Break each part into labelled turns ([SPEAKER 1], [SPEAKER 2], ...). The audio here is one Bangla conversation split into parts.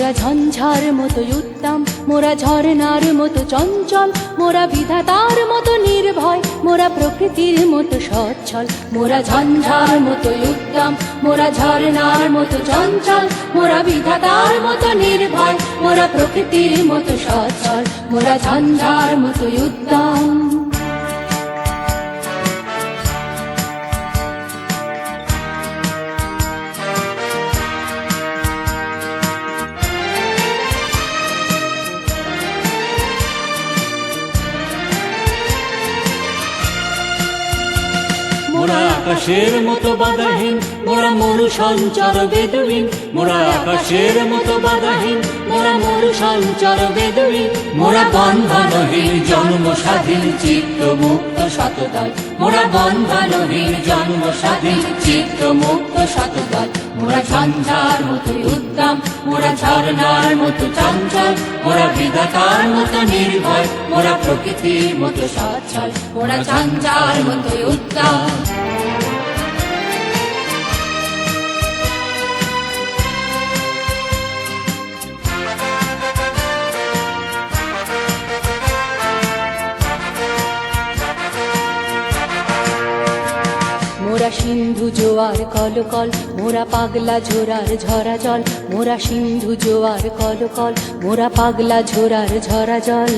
[SPEAKER 1] মোরা ঝঞ্ঝার মতো উত্তম, মোরা ঝরনার মতো চঞ্চল, মোরা বিধাতার মতো নির্ভয়, মোরা প্রকৃতির মতো সচ্ছল। মোরা ঝঞ্ঝার মতো উত্তম, মোরা ঝরনার মতো চঞ্চল, মোরা বিধাতার মতো নির্ভয়, মোরা প্রকৃতির মতো সচ্ছল। মোরা ঝঞ্ঝার মতো উত্তম।
[SPEAKER 2] মোরা আকাশের মতো বাধাহীন, মোরা মরু সঞ্চার বেদুইন। মোরা আকাশের মতো বাধাহীন, মোরা মরু সঞ্চার বেদুইন। মোরা বন্ধনহীন জন্ম স্বাধীন, চিত্ত মুক্ত শতদল। মোরা বন্ধনহীন জন্ম স্বাধীন, চিত্ত মুক্ত শতদল। মোরা ঝঞ্ঝার মতো উদ্দাম, মোরা ঝরনার মতো চঞ্চল, মোরা বিধাতার মতো নির্ভয়, মোরা প্রকৃতির মতো সচ্ছল। মোরা ঝঞ্ঝার মতো উদ্দাম।
[SPEAKER 1] মোরা সিন্ধু জোয়ার কলকল, মোরা পাগলা ঝোরার ঝরা জল। মোরা সিন্ধু জোয়ার কলকল, মোরা পাগলা ঝোরার ঝরা জল।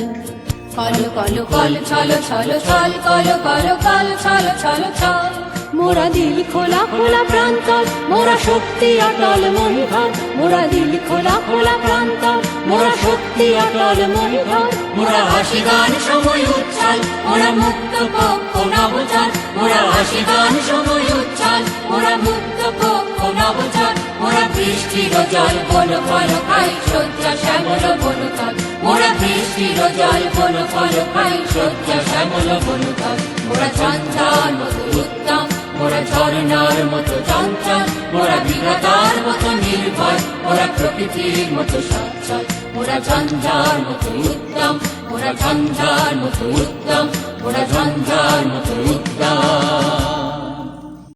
[SPEAKER 3] কল কল কল ছল ছল ছল, কল কল কল ছল ছল ছল।
[SPEAKER 1] মোরা দিল খোলা খোলা প্রান্তর, মোরা শক্তি অটল মহিধর। মোরা দিল খোলা খোলা প্রান্তর, মোরা শক্তি অটল মহিধর।
[SPEAKER 3] মোরা হাসি গান সময় উচ্ছল, মোরা মুক্ত পক্ষ নবচল। মোরা হাসি গান সময় উচ্ছল, মোরা মুক্ত পক্ষ নবচল। মোরা বৃষ্টির জল বন ফল খাই, শয্যা শ্যামল বনতল। মোরা বৃষ্টির জল বন ফল খাই, শয্যা শ্যামল বনতল। মোরা ঝঞ্ঝার মতো উত্তম, মোরা ঝরনার মতো চঞ্চল, মোরা বিধাতার মতো নির্ভয়, মোরা প্রকৃতির মতো সচ্ছল। মোরা ঝঞ্ঝার মতো উত্তম, মোরা ঝঞ্ঝার মতো উত্তম, মোরা ঝঞ্ঝার মতো উত্তম।